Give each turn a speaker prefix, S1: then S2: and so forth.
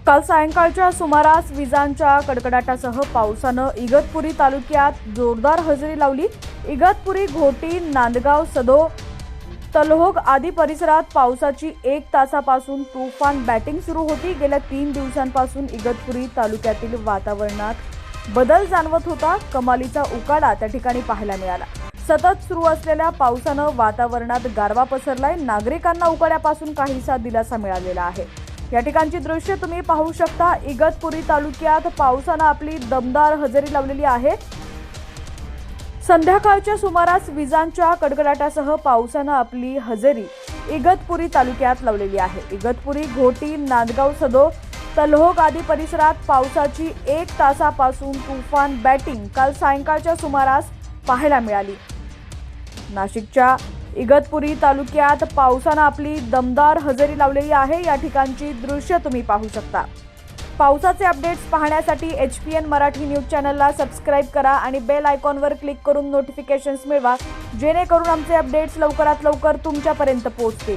S1: काल सायंकाळच्या सुमारास विजांच्या कडकडाटासह पावसानं इगतपुरी तालुक्यात जोरदार हजेरी लावली। इगतपुरी, घोटी, नांदगाव, सदो, तलहोग आदी परिसरात पावसाची 1 तासापासून तुफान बॅटिंग सुरू होती। गेल्या 3 दिवसांपासून इगतपुरी तालुक्यातील वातावरणात बदल जाणवत होता। कमालीचा उकाडा त्या ठिकाणी पाहायला मिळाला। सतत सुरू असलेल्या पावसानं वातावरणात गारवा पसरलाय। नागरिकांना उकाड्यापासून काहीसा दिलासा मिळालेला आहे। या ठिकाणची दृश्य तुम्ही पाहू शकता। इगतपुरी तालुक्यात पावसानं आपली दमदार हजेरी लावलेली आहे। संध्याकाळच्या सुमारास विजांच्या कडकडाटासह पावसानं आपली हजेरी इगतपुरी तालुक्यात लावलेली आहे। इगतपुरी, घोटी, नांदगाव, सदो, तलहोग आदी परिसरात पावसाची 1 तासापासून तुफान बॅटिंग काल सायंकाळच्या सुमारास पाहायला मिळाली। नाशिकच्या इगतपुरी तालुक्यात पावसानं आपली दमदार हजेरी लावलेली आहे। या ठिकाणची दृश्य तुम्ही पाहू शकता। पावसाचे अपडेट्स पाहण्यासाठी HPN मराठी न्यूज चॅनलला सबस्क्राइब करा आणि बेल आयकॉनवर क्लिक करून नोटिफिकेशन्स मिळवा, जेणेकरून आमचे अपडेट्स लवकरात लवकर तुमच्यापर्यंत पोहोचतील।